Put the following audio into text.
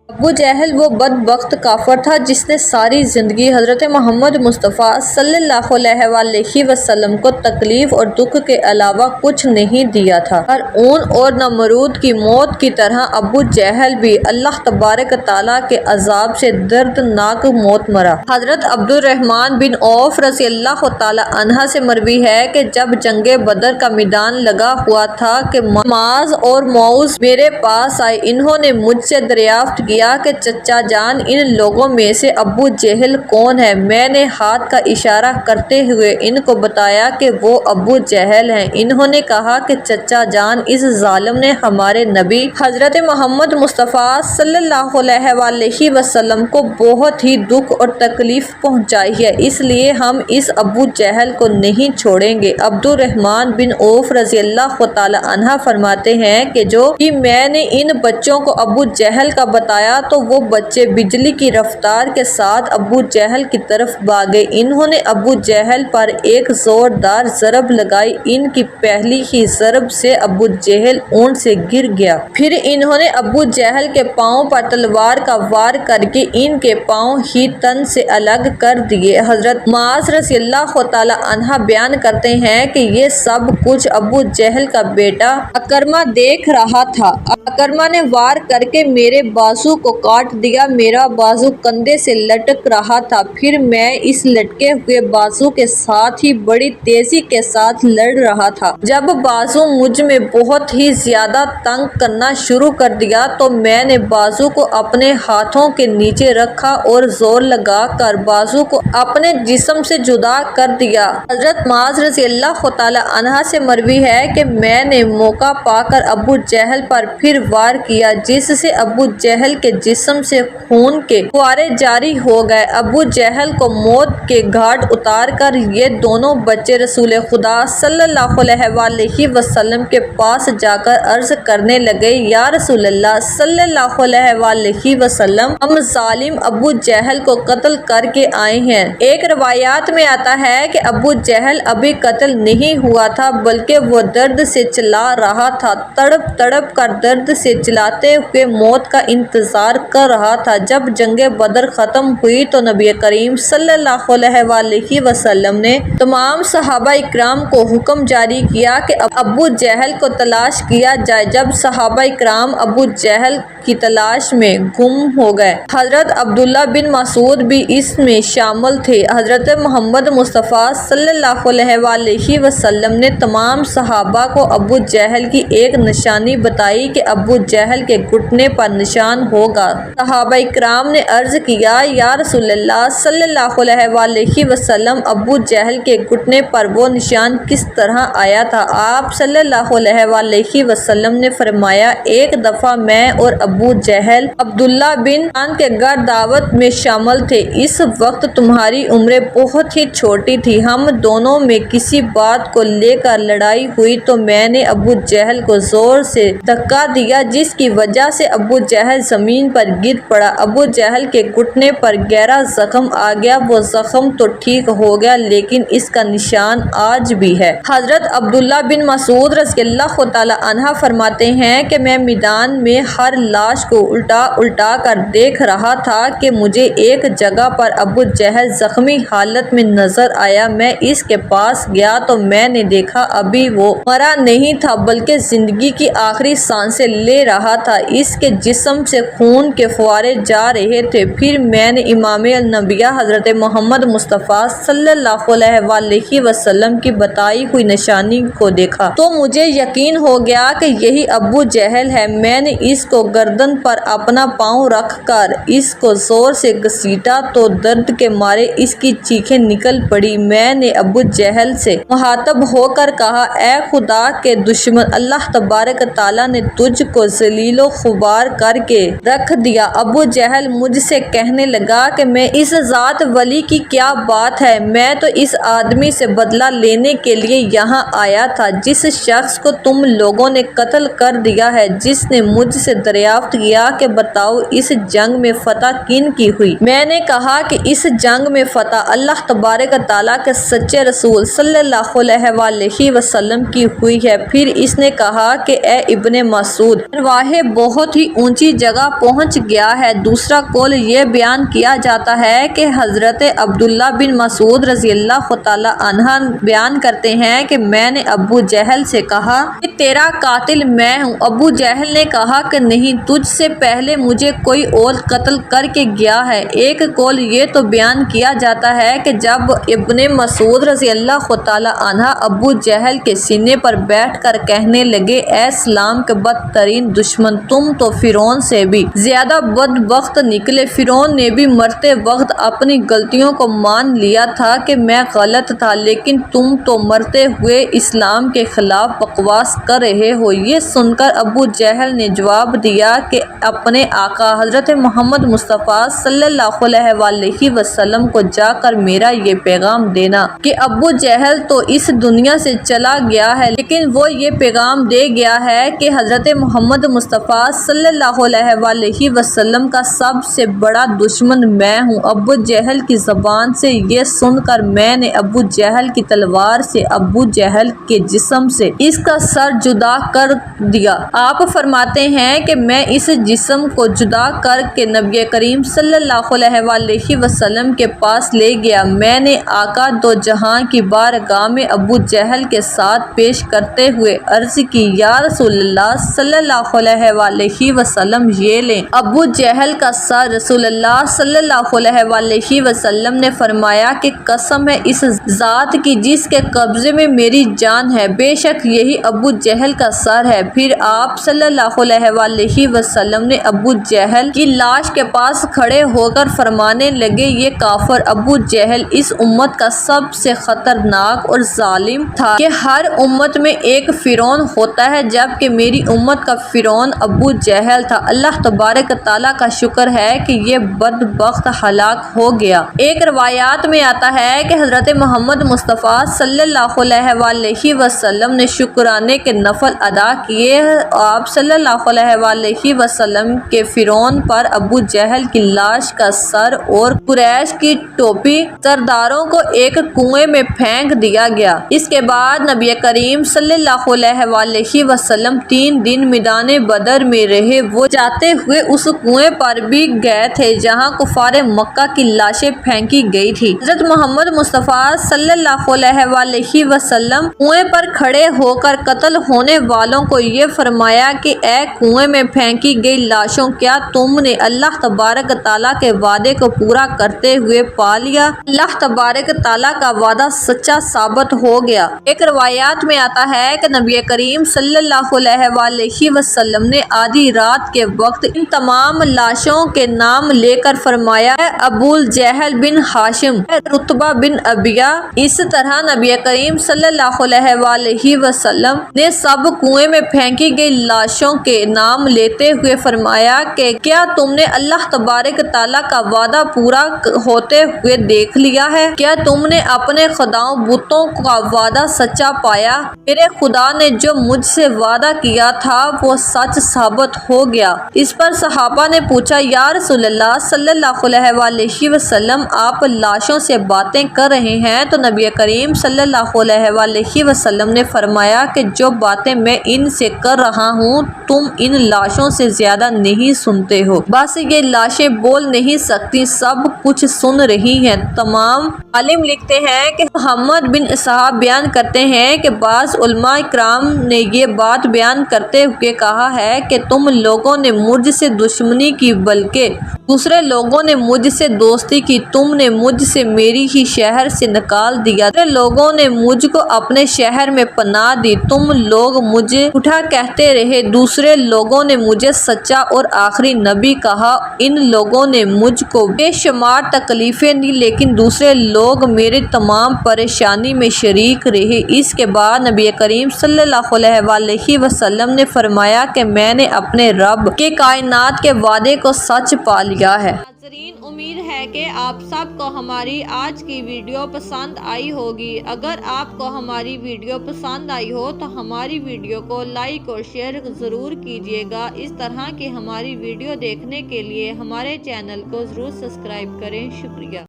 ابو جہل وہ بدبخت کافر تھا جس نے ساری زندگی حضرت محمد مصطفیٰ صلی اللہ علیہ وآلہ وسلم کو تکلیف اور دکھ کے علاوہ کچھ نہیں دیا تھا۔ فرعون اور نمرود کی موت کی طرح ابو جہل بھی اللہ تبارک تعالیٰ کے عذاب سے دردناک موت مرا۔ حضرت عبد الرحمن بن عوف رضی اللہ تعالیٰ عنہ سے مروی ہے کہ جب جنگ بدر کا میدان لگا ہوا تھا کہ معاذ اور معوذ میرے پاس آئے۔ انہوں نے مجھ سے دریافت کیا کہ چچا جان ان لوگوں میں سے ابو جہل کون ہے؟ میں نے ہاتھ کا اشارہ کرتے ہوئے ان کو بتایا کہ وہ ابو جہل ہیں۔ انہوں نے کہا کہ چچا جان اس ظالم نے ہمارے نبی حضرت محمد مصطفیٰ صلی اللہ علیہ وآلہ وسلم کو بہت ہی دکھ اور تکلیف پہنچائی ہے، اس لیے ہم اس ابو جہل کو نہیں چھوڑیں گے۔ عبد الرحمن بن عوف رضی اللہ تعالیٰ عنہ فرماتے ہیں کہ جو ہی میں نے ان بچوں کو ابو جہل کا بتایا تو وہ بچے بجلی کی رفتار کے ساتھ ابو جہل کی طرف بھاگے۔ انہوں نے ابو جہل پر ایک زوردار ضرب لگائی۔ ان کی پہلی ہی ضرب سے ابو جہل اونٹ سے گر گیا۔ پھر انہوں نے ابو جہل کے پاؤں پر تلوار کا وار کر کے ان کے پاؤں ہی تن سے الگ کر دیے۔ حضرت معاذ رضی اللہ تعالیٰ عنہ بیان کرتے ہیں کہ یہ سب کچھ ابو جہل کا بیٹا اکرمہ دیکھ رہا تھا۔ اکرمہ نے وار کر کے میرے بازو کو کاٹ دیا۔ میرا بازو کندھے سے لٹک رہا تھا، پھر میں اس لٹکے ہوئے بازو کے ساتھ ہی بڑی تیزی کے ساتھ لڑ رہا تھا۔ جب بازو مجھ میں بہت ہی زیادہ تنگ کرنا شروع کر دیا تو میں نے بازو کو اپنے ہاتھوں کے نیچے رکھا اور زور لگا کر بازو کو اپنے جسم سے جدا کر دیا۔ حضرت معاذ رضی اللہ تعالیٰ عنہ سے مروی ہے کہ میں نے موقع پا کر ابو جہل پر پھر وار کیا، جس سے ابو جہل کے جسم سے خون کے فوارے جاری ہو گئے۔ ابو جہل کو موت کے گھاٹ اتار کر یہ دونوں بچے رسول خدا صلی اللہ علیہ وآلہ وسلم کے پاس جا کر عرض کرنے لگے، یا رسول اللہ صلی اللہ علیہ وآلہ وسلم، ہم ظالم ابو جہل کو قتل کر کے آئے ہیں۔ ایک روایات میں آتا ہے کہ ابو جہل ابھی قتل نہیں ہوا تھا بلکہ وہ درد سے چلا رہا تھا، تڑپ تڑپ کر درد سے چلاتے ہوئے موت کا انتظار کر رہا تھا۔ جب جنگ بدر ختم ہوئی تو نبی کریم صلی اللہ علیہ وآلہ وسلم نے تمام صحابہ اکرام کو حکم جاری کیا کہ ابو جہل کو تلاش کیا جائے۔ جب صحابہ اکرام ابو جہل کی تلاش میں گم ہو گئے، حضرت عبداللہ بن مسعود بھی اس میں شامل تھے۔ حضرت محمد مصطفیٰ صلی اللہ علیہ وآلہ وسلم نے تمام صحابہ کو ابو جہل کی ایک نشانی بتائی کہ ابو جہل کے گھٹنے پر نشان ہوگا۔ صحابہ اکرام نے عرض کیا، یا رسول اللہ صلی اللہ علیہ وآلہ وسلم، ابو جہل کے گھٹنے پر وہ نشان کس طرح آیا تھا؟ آپ صلی اللہ علیہ وآلہ وسلم نے فرمایا، ایک دفعہ میں اور ابو جہل عبداللہ بن خان کے گھر دعوت میں شامل تھے۔ اس وقت تمہاری عمریں بہت ہی چھوٹی تھی، ہم دونوں میں کسی بات کو لے کر لڑائی ہوئی تو میں نے ابو جہل کو زور سے دھکا دیا، جس کی وجہ سے ابو جہل زمین پر گر پڑا۔ ابو جہل کے گھٹنے پر گہرا زخم آ گیا، وہ زخم تو ٹھیک ہو گیا لیکن اس کا نشان آج بھی ہے۔ حضرت عبداللہ بن مسعود رضی اللہ تعالیٰ عنہ فرماتے ہیں کہ میں میدان میں ہر لاش کو الٹا الٹا کر دیکھ رہا تھا کہ مجھے ایک جگہ پر ابو جہل زخمی حالت میں نظر آیا۔ میں اس کے پاس گیا تو میں نے دیکھا ابھی وہ مرا نہیں تھا بلکہ زندگی کی آخری سانسیں لے رہا تھا، اس کے جسم سے خون کے فوارے جا رہے تھے۔ پھر میں نے امام الانبیاء حضرت محمد مصطفیٰ صلی اللہ علیہ وآلہ وسلم کی بتائی ہوئی نشانی کو دیکھا تو مجھے یقین ہو گیا کہ یہی ابو جہل ہے۔ میں نے اس کو گردن پر اپنا پاؤں رکھ کر اس کو زور سے گھسیٹا تو درد کے مارے اس کی چیخیں نکل پڑی۔ میں نے ابو جہل سے مخاطب ہو کر کہا، اے خدا کے دشمن، اللہ تبارک تعالیٰ نے تجھ کو ذلیل و خوار کر کے رکھ دیا۔ ابو جہل مجھ سے کہنے لگا کہ میں اس ذات ولی کی کیا بات ہے، میں تو اس آدمی سے بدلہ لینے کے لیے یہاں آیا تھا جس شخص کو تم لوگوں نے قتل کر دیا ہے۔ جس نے مجھ سے دریافت کیا کہ بتاؤ اس جنگ میں فتح کن کی ہوئی؟ میں نے کہا کہ اس جنگ میں فتح اللہ تبارک تعالیٰ کے سچے رسول صلی اللہ علیہ وآلہ وسلم کی ہوئی ہے۔ پھر اس نے کہا کہ اے ابن مسعود، ارواحیں بہت ہی اونچی جگہ پہنچ گیا ہے۔ دوسرا قول یہ بیان کیا جاتا ہے کہ حضرت عبداللہ بن مسعود رضی اللہ تعالیٰ عنہ بیان کرتے ہیں کہ میں نے ابو جہل سے کہا کہ تیرا قاتل میں ہوں۔ ابو جہل نے کہا کہ نہیں، تجھ سے پہلے مجھے کوئی اور قتل کر کے گیا ہے۔ ایک قول یہ تو بیان کیا جاتا ہے کہ جب ابن مسعود رضی اللہ تعالیٰ عنہ ابو جہل کے سینے پر بیٹھ کر کہنے لگے، اے اسلام کے بدترین دشمن، تم تو فرعون سے بھی زیادہ بدبخت نکلے۔ فرعون نے بھی مرتے وقت اپنی غلطیوں کو مان لیا تھا کہ میں غلط تھا، لیکن تم تو مرتے ہوئے اسلام کے خلاف بکواس کر رہے ہو۔ یہ سن کر ابو جہل نے جواب دیا کہ اپنے آقا حضرت محمد مصطفیٰ صلی اللہ علیہ وسلم کو جا کر میرا یہ پیغام دینا کہ ابو جہل تو اس دنیا سے چلا گیا ہے، لیکن وہ یہ پیغام دے گیا ہے کہ حضرت محمد مصطفیٰ صلی اللہ علیہ وسلم کا سب سے بڑا دشمن میں ہوں۔ ابو جہل کی زبان سے یہ سن کر میں نے ابو جہل کی تلوار سے ابو جہل کے جسم سے اس کا سر جدا کر دیا۔ آپ فرماتے ہیں کہ میں اس جسم کو جدا کر کے نبی کریم صلی اللہ علیہ وسلم کے پاس لے گیا۔ میں نے آقا دو جہاں کی بارگاہ میں ابو جہل کے ساتھ پیش کرتے ہوئے عرض کی، یا رسول اللہ صلی اللہ علیہ وسلم، یہ لیں ابو جہل کا سر۔ رسول اللہ صلی اللہ علیہ وسلم نے فرمایا کہ قسم ہے اس ذات کی جس کے قبضے میں میری جان ہے، بے شک یہی ابو جہل کا سر ہے۔ پھر آپ صلی اللہ علیہ وسلم نے ابو جہل کی لاش کے پاس کھڑے ہو کر فرمانے لگے، یہ کافر ابو جہل اس امت کا سب سے خطرناک اور ظالم تھا کہ ہر امت میں ایک فرعون ہوتا ہے، جبکہ میری امت کا فرعون ابو جہل تھا۔ اللہ تبارک تعالیٰ کا شکر ہے کہ یہ بدبخت ہلاک ہو گیا۔ ایک روایات میں آتا ہے کہ حضرت محمد مصطفیٰ صلی اللہ علیہ وسلم نے شکرانے کے نفل ادا کیے۔ آپ صلی اللہ علیہ وسلم کے فرعون پر ابو جہل کی لاش کا سر اور قریش کی ٹوپی سرداروں کو ایک کنویں میں پھینک دیا گیا۔ اس کے بعد نبی کریم صلی اللہ علیہ وسلم 3 دن میدان بدر میں رہے۔ وہ جاتے ہوئے اس کنویں پر بھی گئے تھے جہاں کفار مکہ کی لاشیں پھینکی گئی تھی۔ حضرت محمد مصطفیٰ صلی اللہ علیہ وسلم کنویں پر کھڑے ہو کر قتل ہونے والوں کو یہ فرمایا کہ اے کنویں میں پھینکی گئی لاشوں، کیا تم نے اللہ تبارک تعالیٰ کے وعدے کو پورا کرتے ہوئے پا لیا؟ اللہ تبارک تعالیٰ کا وعدہ سچا ثابت ہو گیا۔ ایک روایات میں آتا ہے کہ نبی کریم صلی اللہ علیہ وسلم نے آدھی رات کے وقت ان تمام لاشوں کے نام لے کر فرمایا، اے ابو جہل بن ہاشم، اے رتبہ بن ابیا۔ اس طرح نبی کریم صلی اللہ علیہ وسلم نے سب کنویں میں پھینکی گئی لاشوں کے نام لیتے ہوئے فرمایا کہ کیا تم نے اللہ تبارک تعالیٰ کا وعدہ پورا ہوتے ہوئے دیکھ لیا ہے؟ کیا تم نے اپنے خداؤں بتوں کا وعدہ سچا پایا؟ میرے خدا نے جو مجھ سے وعدہ کیا تھا وہ سچ ثابت ہو گیا۔ اس پر صحابہ نے پوچھا، یا رسول اللہ صلی اللہ علیہ وسلم، آپ لاشوں سے باتیں کر رہے ہیں؟ تو نبی کریم صلی اللہ علیہ وسلم نے فرمایا کہ جو باتیں میں ان سے کر رہا ہوں تم ان لاشوں سے زیادہ نہیں سنتے ہو، بس یہ لاشیں بول نہیں سکتی، سب کچھ سن رہی ہیں۔ تمام عالم لکھتے ہیں کہ محمد بن اسحاق بیان کرتے ہیں کہ بعض علماء کرام نے یہ بات بیان کرتے ہوئے کہا ہے کہ تم لوگوں نے مجھ سے دشمنی کی بلکہ دوسرے لوگوں نے مجھ سے دوستی کی، تم نے مجھ سے میری ہی شہر سے نکال دیا، دوسرے لوگوں نے مجھ کو اپنے شہر میں پناہ دی، تم لوگ مجھے جھوٹا کہتے رہے، دوسرے لوگوں نے مجھے سچا اور آخری نبی کہا، ان لوگوں نے مجھ کو بے شمار تکلیفیں دی، لیکن دوسرے لوگ میری تمام پریشانی میں شریک رہے۔ اس کے بعد نبی کریم صلی اللہ علیہ وسلم نے فرمایا کہ میں نے اپنے رب کے کائنات کے وعدے کو سچ پا لیا ہے۔ ناظرین، امید ہے کہ آپ سب کو ہماری آج کی ویڈیو پسند آئی ہوگی۔ اگر آپ کو ہماری ویڈیو پسند آئی ہو تو ہماری ویڈیو کو لائک اور شیئر ضرور کیجیے گا۔ اس طرح کی ہماری ویڈیو دیکھنے کے لیے ہمارے چینل کو ضرور سبسکرائب کریں۔ شکریہ۔